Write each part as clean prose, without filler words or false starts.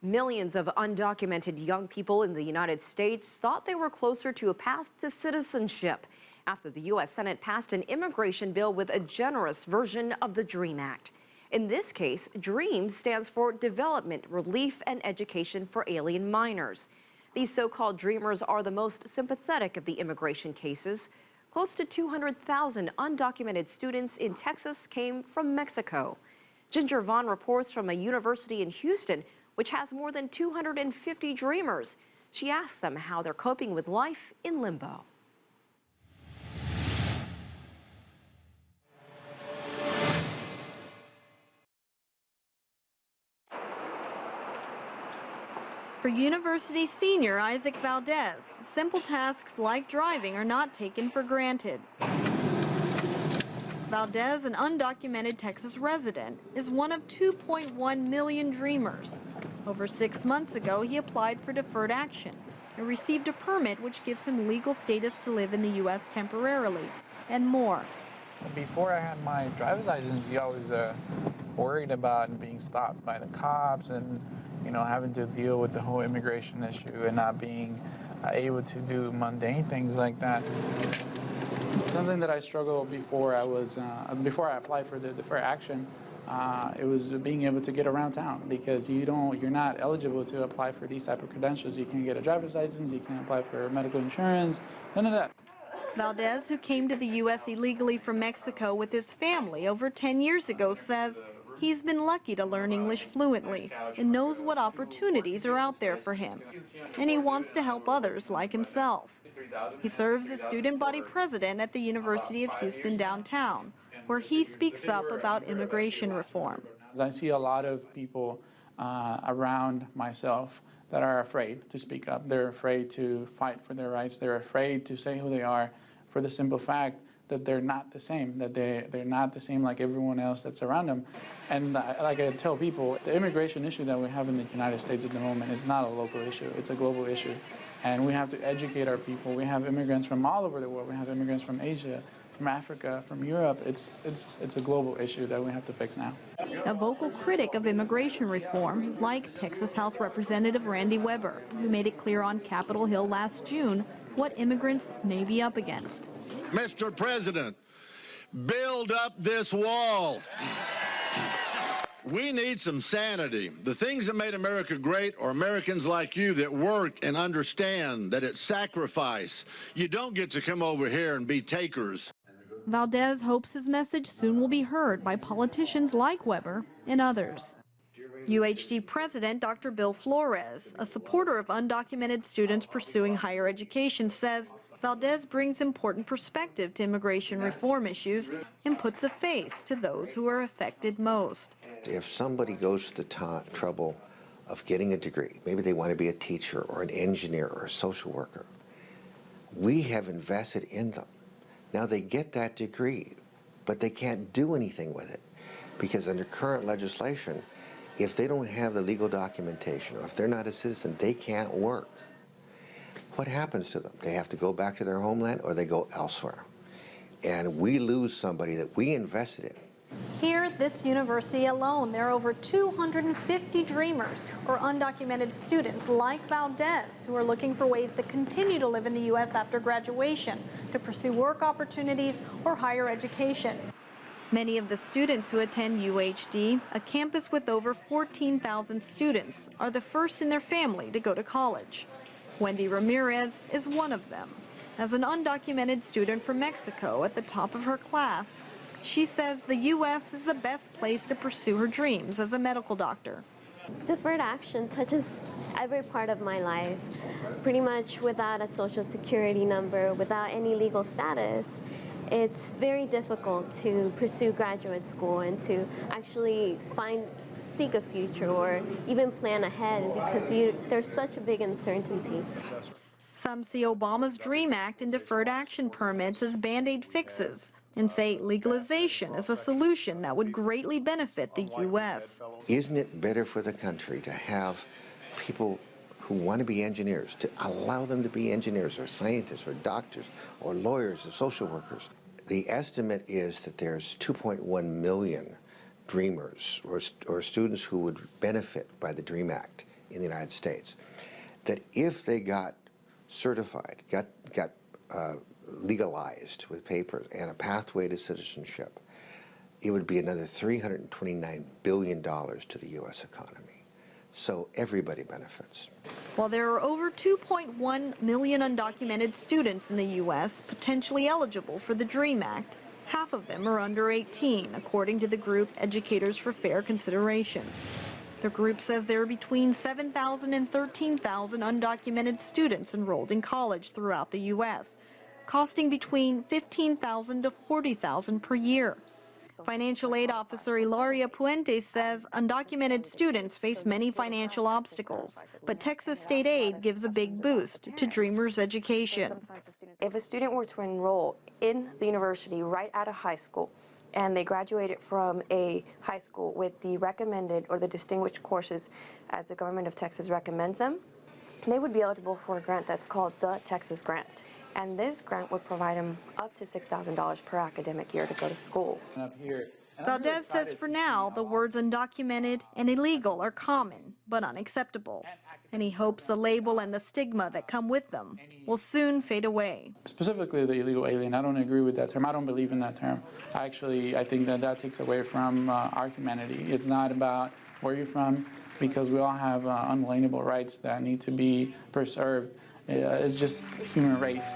Millions of undocumented young people in the United States thought they were closer to a path to citizenship after the U.S. Senate passed an immigration bill with a generous version of the DREAM Act. In this case, DREAM stands for Development, Relief, and Education for Alien Minors. These so-called Dreamers are the most sympathetic of the immigration cases. Close to 200,000 undocumented students in Texas came from Mexico. Ginger Vaughn reports from a university in Houston, which has more than 250 Dreamers. She asks them how they're coping with life in limbo. For university senior Isaac Valdez, simple tasks like driving are not taken for granted. Valdez, an undocumented Texas resident, is one of 2.1 million Dreamers. Over 6 months ago, he applied for deferred action and received a permit which gives him legal status to live in the U.S. temporarily, and more. Before I had my driver's license, you always worried about being stopped by the cops and, having to deal with the whole immigration issue and not being able to do mundane things like that. Something that I struggled before I applied for the deferred action, it was being able to get around town, because you're not eligible to apply for these type of credentials. You can't get a driver's license, you can't apply for medical insurance, none of that. Valdez, who came to the U.S. illegally from Mexico with his family over 10 years ago, says he's been lucky to learn English fluently and knows what opportunities are out there for him. And he wants to help others like himself. He serves as student body president at the University of Houston downtown, where he speaks up about immigration reform. I see a lot of people around myself that are afraid to speak up. They're afraid to fight for their rights. They're afraid to say who they are, for the simple fact that they're not the same, that they're not the same like everyone else that's around them. And like I tell people, the immigration issue that we have in the United States at the moment is not a local issue, it's a global issue. And we have to educate our people. We have immigrants from all over the world. We have immigrants from Asia, from Africa, from Europe. It's a global issue that we have to fix now. A vocal critic of immigration reform, like Texas House Representative Randy Weber, who made it clear on Capitol Hill last June what immigrants may be up against. Mr. President, build up this wall. We need some sanity. The things that made America great are Americans like you that work and understand that it's sacrifice. You don't get to come over here and be takers. Valdez hopes his message soon will be heard by politicians like Weber and others. UHD President Dr. Bill Flores, a supporter of undocumented students pursuing higher education, says Valdez brings important perspective to immigration reform issues and puts a face to those who are affected most. If somebody goes to the trouble of getting a degree, maybe they want to be a teacher or an engineer or a social worker, we have invested in them. Now they get that degree, but they can't do anything with it, because under current legislation, if they don't have the legal documentation or if they're not a citizen, they can't work. What happens to them? They have to go back to their homeland or they go elsewhere. And we lose somebody that we invested in. Here at this university alone, there are over 250 Dreamers, or undocumented students like Valdez, who are looking for ways to continue to live in the U.S. after graduation, to pursue work opportunities or higher education. Many of the students who attend UHD, a campus with over 14,000 students, are the first in their family to go to college. Wendy Ramirez is one of them. As an undocumented student from Mexico at the top of her class, she says the U.S. is the best place to pursue her dreams as a medical doctor. Deferred action touches every part of my life. Pretty much without a social security number, without any legal status, it's very difficult to pursue graduate school and to actually seek a future or even plan ahead, because there's such a big uncertainty. Some see Obama's DREAM Act and deferred action permits as Band-Aid fixes and say legalization is a solution that would greatly benefit the U.S. Isn't it better for the country to have people who want to be engineers, to allow them to be engineers or scientists or doctors or lawyers or social workers? The estimate is that there's 2.1 million Dreamers or students who would benefit by the DREAM Act in the United States, that if they got certified, got legalized with papers and a pathway to citizenship, it would be another $329 billion to the U.S. economy. So everybody benefits. While there are over 2.1 million undocumented students in the U.S. potentially eligible for the DREAM Act, half of them are under 18, according to the group Educators for Fair Consideration. The group says there are between 7,000 and 13,000 undocumented students enrolled in college throughout the U.S., costing between $15,000 to $40,000 per year. Financial aid officer Ilaria Puente says undocumented students face many financial obstacles, but Texas state aid gives a big boost to Dreamers' education. If a student were to enroll in the university right out of high school, and they graduated from a high school with the recommended or the distinguished courses as the government of Texas recommends them, they would be eligible for a grant that's called the Texas Grant. And this grant would provide them up to $6,000 per academic year to go to school. Valdez says for now, the words undocumented and illegal are common, but unacceptable. And he hopes the label and the stigma that come with them will soon fade away. Specifically the illegal alien, I don't agree with that term. I don't believe in that term. I think that takes away from our humanity. It's not about where you're from, because we all have unalienable rights that need to be preserved. It's just human race.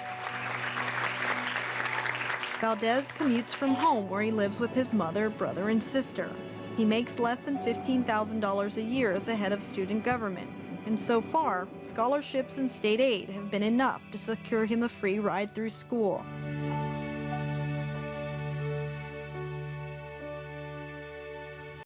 Valdez commutes from home where he lives with his mother, brother, and sister. He makes less than $15,000 a year as a head of student government. And so far, scholarships and state aid have been enough to secure him a free ride through school.